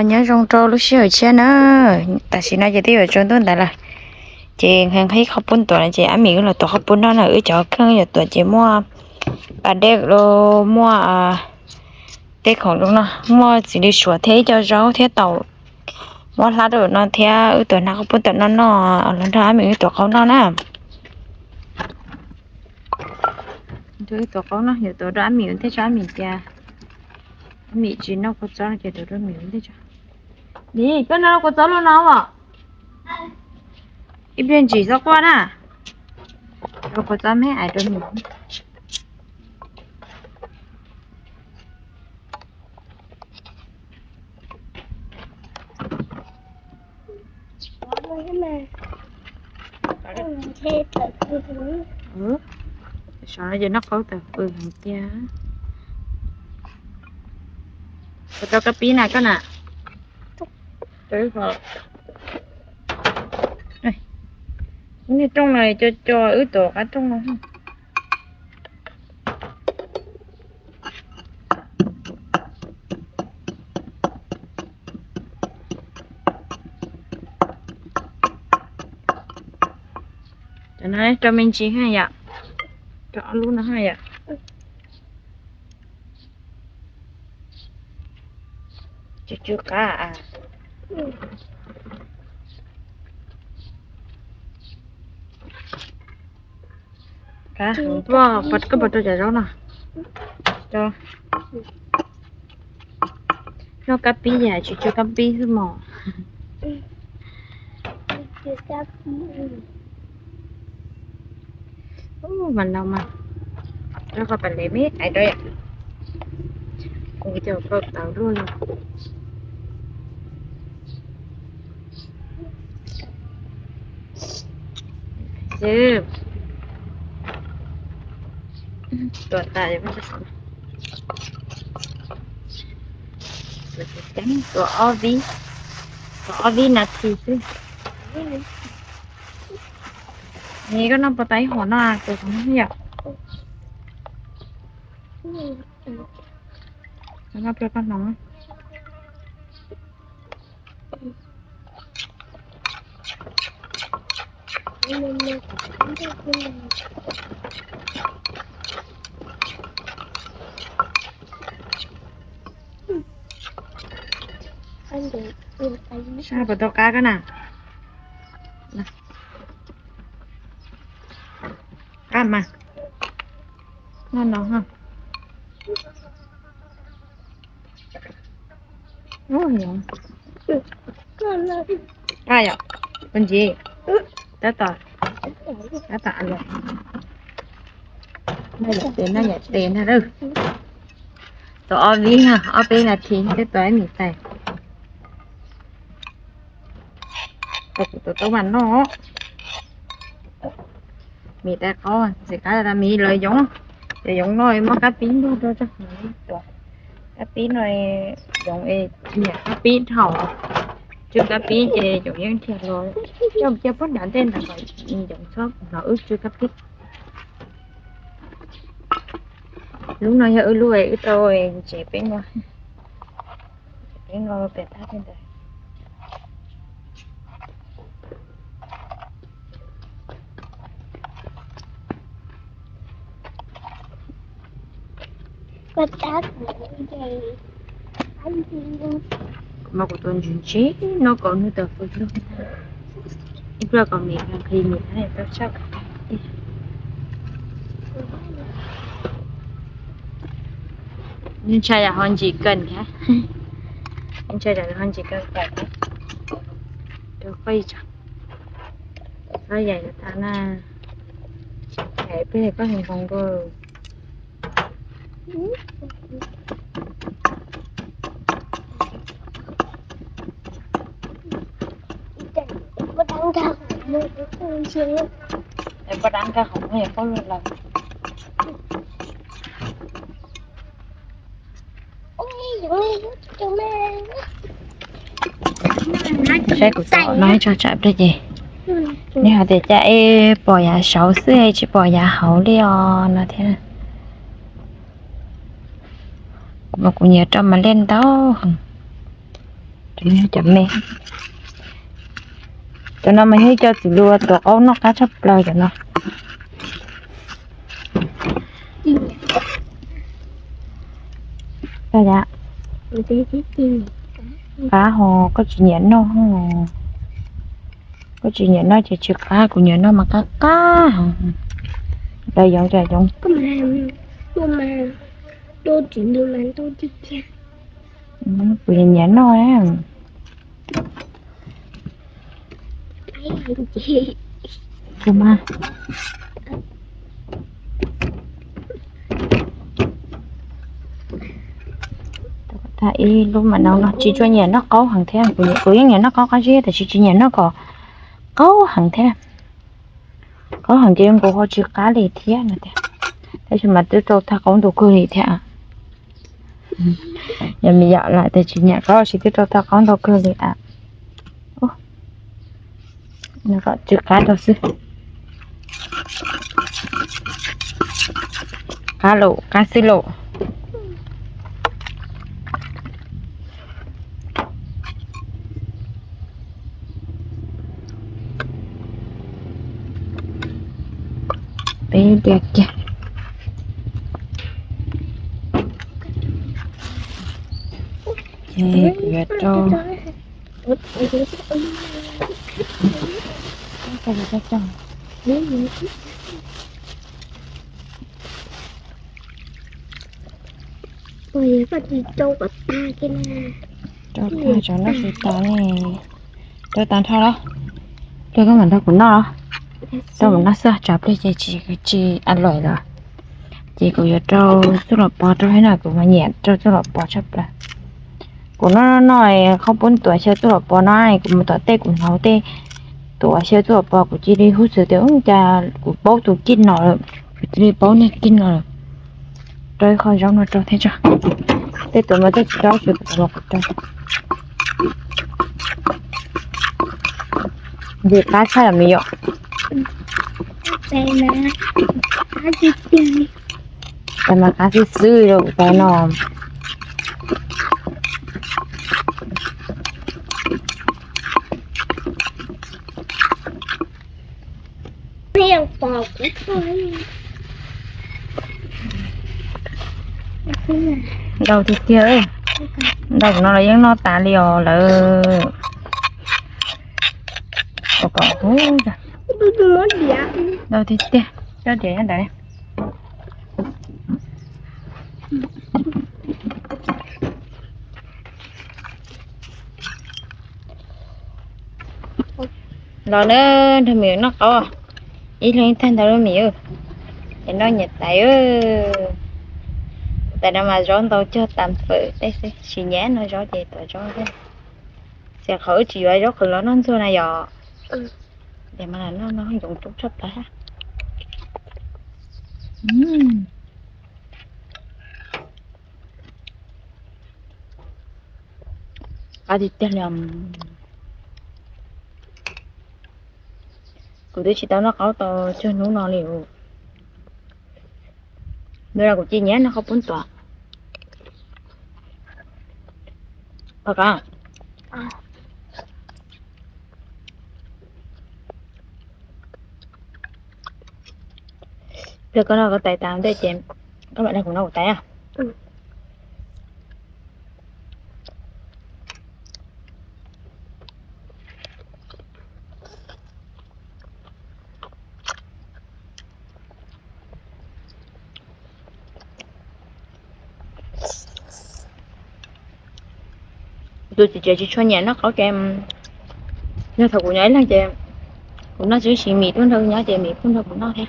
nhớ rong trâu lúc xưa ở trên nữa tại vì nó giờ tí ở trên đó tại là chị hàng thấy không bún tuổi này chị ăn miếng là tuổi không bún đó là ở chỗ khơi giờ tuổi chị mua bà đẹp rồi mua tếtของđúng nó mua chỉ đi sửa thế cho rau thế tàu mua lá rồi nó thế ở tuổi nào không bún tuổi nó lần thứ ăn miếng tuổi không nó nè tuổi tuổi không nó giờ tuổi đó ăn miếng thế cho ăn miếng cha miệng chỉ nó có cho nó chỉ tuổi đó miếng thế cho đi cái nào có cho luôn nào à一边chỉ cho qua nè rồi có cho mấy ai đó miếng sao giờ nó có từ hàng tia cho cái pí này cái nè tới vào đây như trong này cho ứ tổ cả trong nó cho nó cho mình chỉ hai ạ cho luôn nó hai ạ chưa cá à cá wow bật cái bật cho chả rau nè cho cá pí dài chỉ cho cá pí thôi mà mình đâu mà nó có phải lấy mít ai đây ạ cũng cái chỗ có tàu luôn chứ tuần tại vẫn trắng của ovi là thì chứ nghe có nó bắt tay họ nó từ không hiểu nó cho con nó sao bắt đầu cá cái nào cá mà ngon ha ngon ai ạ con gì đã tỏi rồi đây là tiền ha đâu tỏi đi ha ở bên là thì cái tỏi mì xài tụi mình nó mì ta có thì cái là mì lợi giống nói mà cá pín luôn cho cá pín này giống nhà cá pín hậu chưa cá pín thì giống như thiệt rồi chưa phát đạn tên là phải giống shop nó ướt chưa cá pín lúc nào giờ lùi tôi chỉ bên ngoài bẹt thắt bên đây mà của tuần chuyển chế nó còn như tờ phơi luôn ít ra còn miệng làm khi miệng này tao chắc nhưng chai là hơn chỉ cần hả nhưng chai là hơn chỉ cần phải được quay chẳng nó vậy là ta na cái bên này có hình vòng cơ em có đáng ca không hay có luôn là sẽ của tao nói cho chạy đây gì nếu để chạy bỏ nhà sáu xưa hay chỉ bỏ nhà hậu đi nó thế này mà cũng nhớ cho mà lên đó chậm nè cho nó mới cho chị lùa tụi ấu nó cá chắp lời cho nó sao dạ cá hồ có chị nhện nó có chị nhện nó chỉ cá của nhện nó mà cá đây giống trời giống mà tôi chỉ được làm tôi chỉ cha của nhện nó á thấy anh chị cô ma thấy lúc mà nó chỉ cho nhện nó có hàng thêm của nhện nó có cái gì thì chỉ nhện nó có hàng thêm có hàng thêm của họ chỉ cá lì thế này thế nhưng mà tôi cho ta có đồ cơ lì thế à giờ mình dạo lại thì chỉ nhện có chỉ tôi cho ta có đồ cơ lì à nó gọi chữ cá đâu xứ cá lộ cá xí lộ bé đẹp kìa kìa trâu cái gì đó trâu rồi có gì trâu có ta cái này trâu ta cho nó sẽ ta này trâu ta thôi đó trâu cái mình đâu cũng no đó trâu mình nó sơ chọc đi chị ăn loại rồi chị cũng giờ trâu rất là bò trâu thế nào cũng mà nhẹ trâu rất là bò chấp là của nó nói không 4 tuổi chơi rất là bò nói cũng một tuổi tê cũng hậu tê tuổi chơi rất là bò của chị đi hút sữa tiếng cha của bố tụi kinh nọ rồi chị đi bố này kinh nọ rồi trâu không giống nó trâu thế chưa tê tụi mà tê trâu được một trâu việc cá sai là mì ạ đây là cá gì điแต่มาคาซื้อๆลูกแต่นอม เรียงปอกไม่ค่อย đầu thì kia ơi đầu của nó là những nó tà liều là có hú tôi muốn đẹp đầu thì kia cho chị anh đấy rồi nữa thì miệng nó có ý lên thanh đầu miệng thì nó nhiệt tay tại nó mà rón tao chưa tạm phở đây chỉ nhé nó gió gì tao gió thế sẽ khởi chỉ vậy gió khởi nó xưa này giờ để mà là nó dùng chút sắp tới ha thịt tê làm của đứa chị tao nó có tao chưa nấu no liệu đây là của chị nhé nó không 4 tuổi thật à giờ con nào có tài tạm đây chị em các bạn này cũng đâu có tài à tôi chỉ cho nhà nó có cho em nó thật của nhảy là cho em cũng nó chỉ mì thôi đâu nhá chị mì cũng đâu cũng nó thế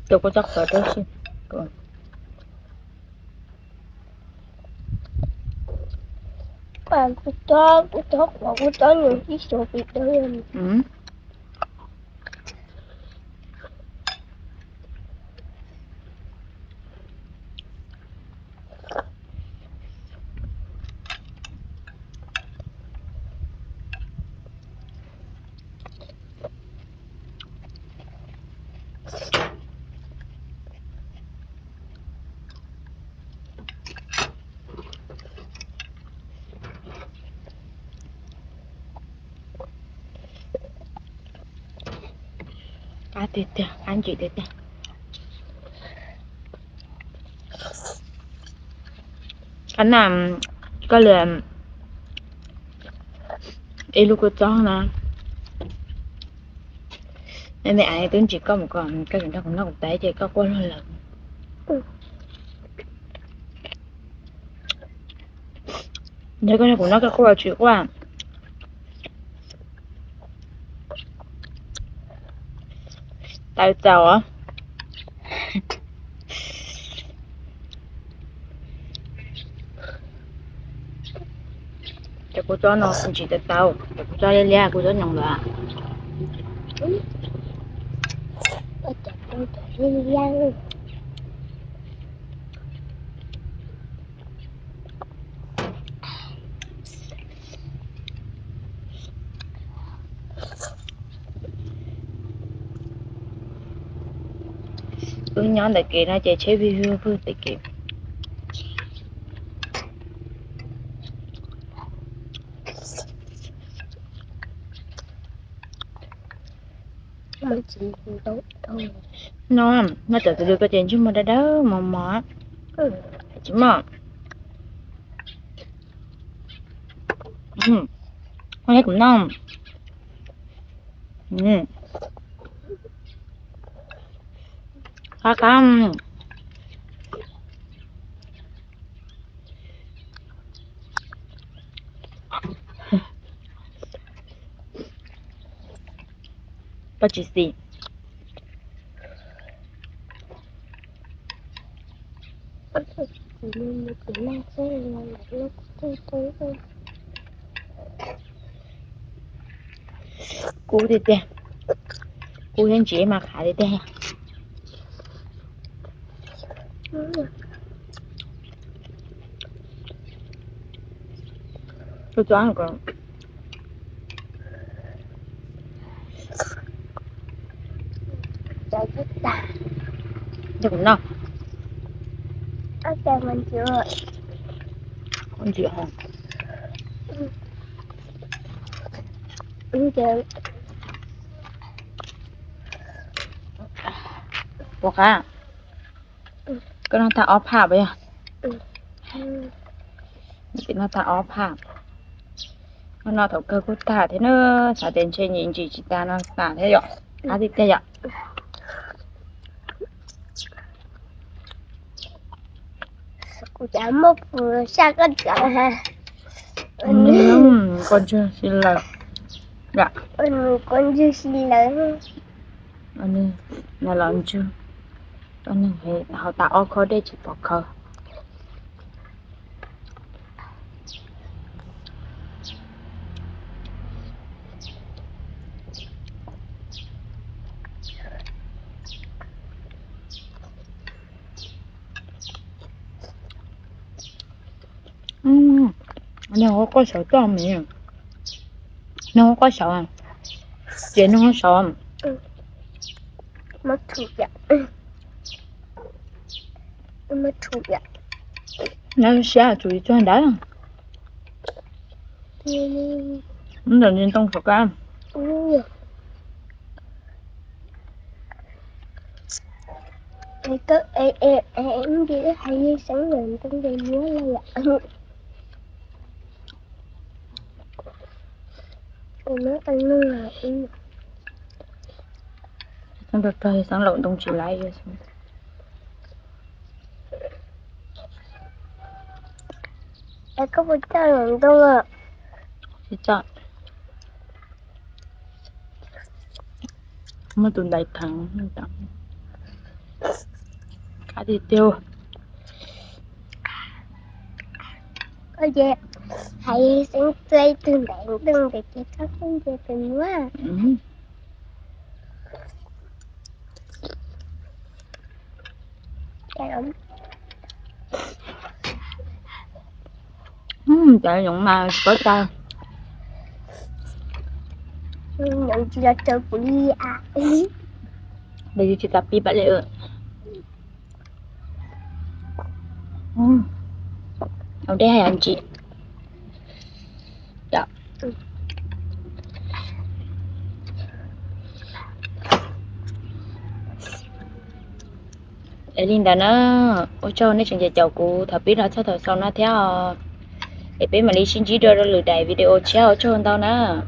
tôi có chắc phải đó chứ bạn của tôi và của tôi nhiều cái số bị đấy em thịt kìa, anh chị thịt kìa. Anh làm có là đi lúc cho nè. Nên mẹ ai tưởng chỉ có một con cái gì đó cũng nó cũng té chỉ có quên hơn lần. Nhớ cái này của nó cái cô là chuyện quá. Tại chào á. Cho cô cho nó chỉ tại tao, cho cô cho lên cô cho nhồng là. Nhóm tại kia nó chạy chế vi hư phương tại kia. Mình chỉ tốt thôi. Nó tự từ cái chuyện chứ mà đã đó mà chứ mà con thấy cũng ngon. Cá cam. Ba chỉ gì? Cú đi tè. Cú lên chỉ mà khá đi tè. Tôi cho ăn còn. Trời thích ta. Cho cũng ngon. Ở đây mình chưa. Con chịu hả? Chưa. Bộ cá. Cái nó ta off hạp vậy à? Thì nó ta off hạp. Nó thấu cơ của ta thế nó xả tiền trên nhìn chị ta nó xả thế rồi. Cá thịt thế vậy. Cô chả mất vừa xa cái chợ ha. Con chưa xin lời. Dạ. Con chưa xin lời. Anh là làm chưa? Anh này họ tạo khó để chỉ bỏ khờ. Anh không có sợ to mẹ. Nó không có sợ à? Chị nó không sợ không? Mất thuộc dạ. Mất thuộc dạ. Nó sẽ chú ý cho anh đấy. Nó là nên tông phật cam. Em đi hay sáng lên trong đây múa lên ạ. Nó ăn luôn là Nó được trời sáng lộn tông chỉ lại rồi. Em có một chơi lần đâu à. Thì chọn. Mà tụi đại thắng. Cá thịt tiêu. Có gì hãy sáng chơi từng đạn từng để cho các con chơi từng quá. Trời dụng mà có tao. Nhận chỉ là chơi của đi à. Bây giờ chị tập đi bạn lại ơi. Ở đây hay anh chị. Dạ. ấy linh đã nó ôi cho nên chẳng chào cô thà biết là sao thà sau nó theo ấy biết mà đi xin chỉ đưa ra lừa đài video chéo cho hơn tao nữa